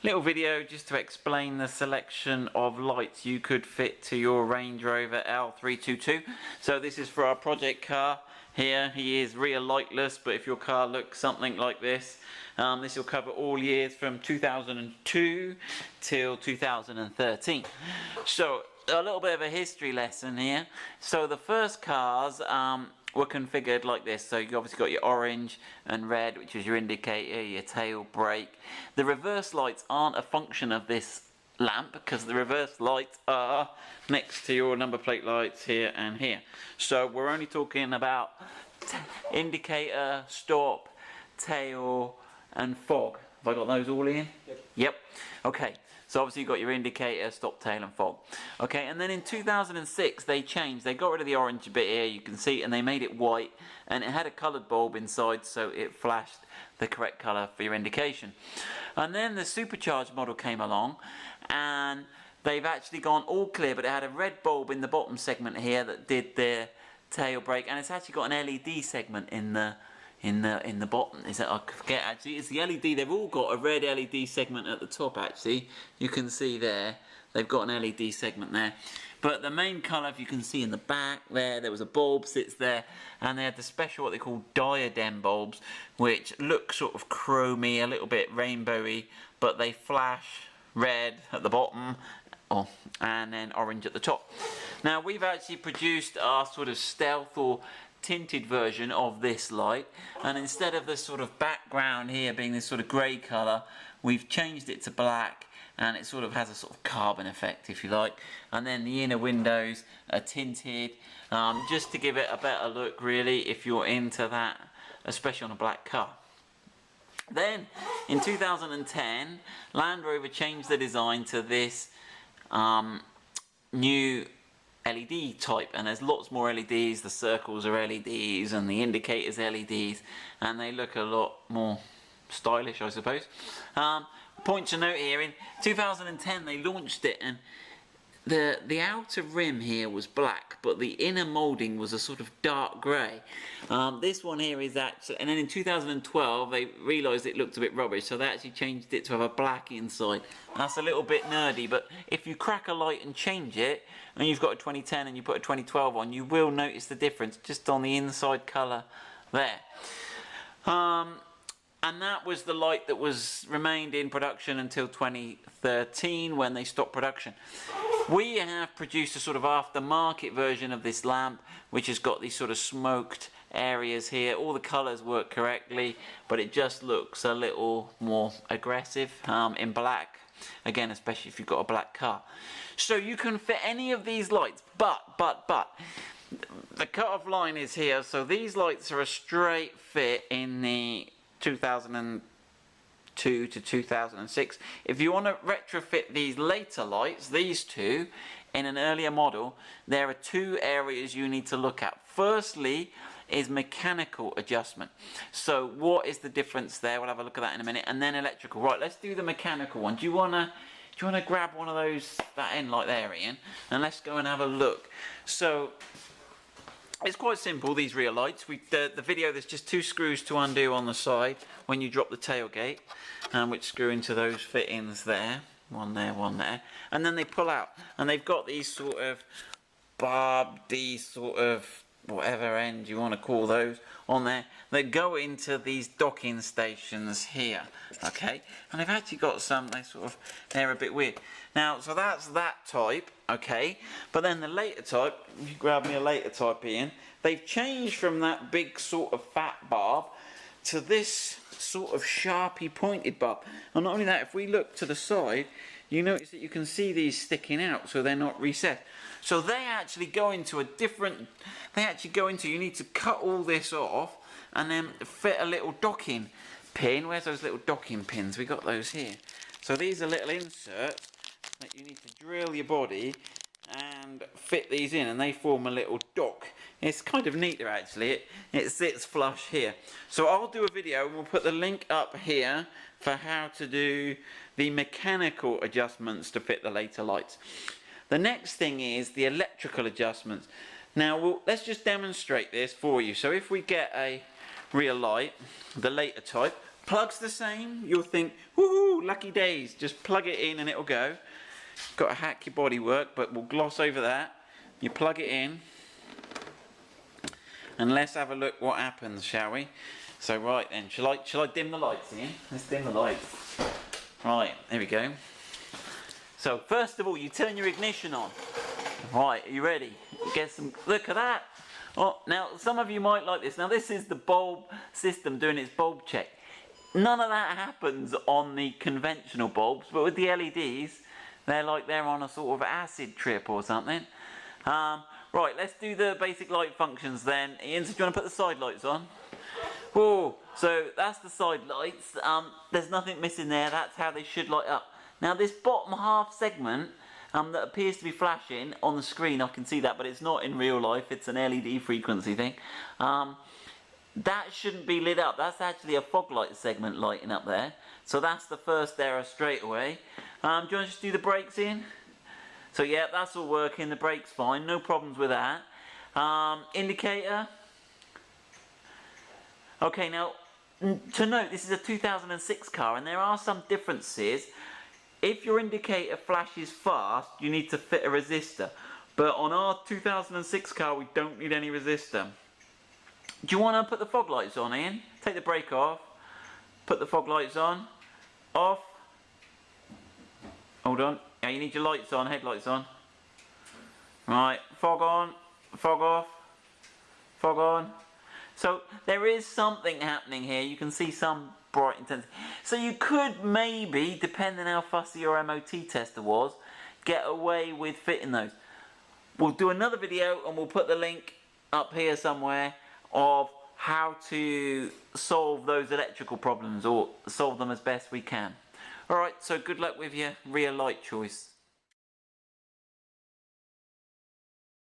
Little video just to explain the selection of lights you could fit to your Range Rover L322. So this is for our project car. Here he is rear lightless, but if your car looks something like this, this will cover all years from 2002 till 2013. So a little bit of a history lesson here. So the first cars were configured like this. So you obviously got your orange and red, which is your indicator, your tail brake. The reverse lights aren't a function of this lamp because the reverse lights are next to your number plate lights here and here. So we're only talking about indicator, stop, tail and fog. Have I got those all in? Yep. Okay. So obviously you've got your indicator, stop, tail and fog. Okay, and then in 2006 they changed. They got rid of the orange bit here, you can see, and they made it white, and it had a coloured bulb inside, so it flashed the correct colour for your indication. And then the supercharged model came along, and they've actually gone all clear, but it had a red bulb in the bottom segment here that did the tail brake, and it's actually got an LED segment in the bottom. Is that, I forget actually, it's the LED. They've all got a red LED segment at the top actually. You can see there, they've got an LED segment there. But the main colour, if you can see in the back there was a bulb sits there, and they had the special what they call diadem bulbs, which look sort of chromy, a little bit rainbowy, but they flash red at the bottom, and then orange at the top. Now we've actually produced our sort of stealth or tinted version of this light, and instead of the sort of background here being this sort of grey colour, we've changed it to black, and it sort of has a sort of carbon effect, if you like. And then the inner windows are tinted, just to give it a better look really, if you're into that, especially on a black car. Then in 2010 Land Rover changed the design to this new LED type, and there's lots more LEDs. The circles are LEDs and the indicators LEDs, and they look a lot more stylish, I suppose. Point to note here, in 2010 they launched it, and the outer rim here was black, but the inner moulding was a sort of dark grey. This one here is actually, and then in 2012 they realised it looked a bit rubbish, so they actually changed it to have a black inside. That's a little bit nerdy, but if you crack a light and change it, and you've got a 2010 and you put a 2012 on, you will notice the difference just on the inside colour there. And that was the light that remained in production until 2013 when they stopped production. We have produced a sort of aftermarket version of this lamp, which has got these sort of smoked areas here. All the colours work correctly, but it just looks a little more aggressive in black. Again, especially if you've got a black car. So you can fit any of these lights, but the cut-off line is here. So these lights are a straight fit in the 2002 to 2006. If you want to retrofit these later lights, these two, in an earlier model, there are two areas you need to look at. Firstly is mechanical adjustment. So what is the difference there? We'll have a look at that in a minute. And then electrical. Right, let's do the mechanical one. Do you want to grab one of those, that end light there, Ian? And let's go and have a look. So it's quite simple, these rear lights. The video, there's just two screws to undo on the side when you drop the tailgate, which screw into those fittings there. One there. And then they pull out. And they've got these sort of these sort of whatever end you want to call those on there, that go into these docking stations here. Okay, and they've actually got some, they're a bit weird. Now, so that's that type, okay, but then the later type, if you grab me a later type, Ian, they've changed from that big sort of fat barb to this sort of sharpy pointed barb. And not only that, if we look to the side, you notice that you can see these sticking out, so they're not recessed. So they actually go into a different, you need to cut all this off and then fit a little docking pin. Where's those little docking pins? We got those here. So these are little inserts that you need to drill your body and fit these in, and they form a little dock. It's kind of neat there actually. It sits flush here. So I'll do a video, we'll put the link up here for how to do the mechanical adjustments to fit the later lights. The next thing is the electrical adjustments. Now let's just demonstrate this for you. So if we get a rear light, the later type, Plug's the same. You'll think, woohoo, lucky days. Just plug it in and it'll go. Got to hack your bodywork, but we'll gloss over that. You plug it in. And let's have a look what happens, shall we? So right then, shall I dim the lights, Ian? Let's dim the lights. Right, there we go. So first of all, you turn your ignition on. Right, are you ready? Get some, look at that. Oh, now some of you might like this. Now this is the bulb system doing its bulb check. None of that happens on the conventional bulbs, but with the LEDs, they're like they're on a sort of acid trip or something. Right, let's do the basic light functions then. Ian, so do you want to put the side lights on? Whoa, so that's the side lights. There's nothing missing there. That's how they should light up. Now this bottom half segment that appears to be flashing on the screen, I can see that, but it's not in real life. It's an LED frequency thing. That shouldn't be lit up. That's actually a fog light segment lighting up there. So that's the first error straight away. Do you want to just do the brakes in? So yeah, that's all working. The brake's fine. No problems with that. Indicator. Okay, now to note, this is a 2006 car and there are some differences. If your indicator flashes fast, you need to fit a resistor. But on our 2006 car, we don't need any resistor. Do you want to put the fog lights on, Ian? Take the brake off. Put the fog lights on. Off. Hold on. Yeah, you need your lights on, headlights on. Right, fog on, fog off, fog on. So there is something happening here. You can see some bright intensity. So you could maybe, depending how fussy your MOT tester was, get away with fitting those. We'll do another video and we'll put the link up here somewhere of how to solve those electrical problems or solve them as best we can. Alright, so good luck with your rear light choice.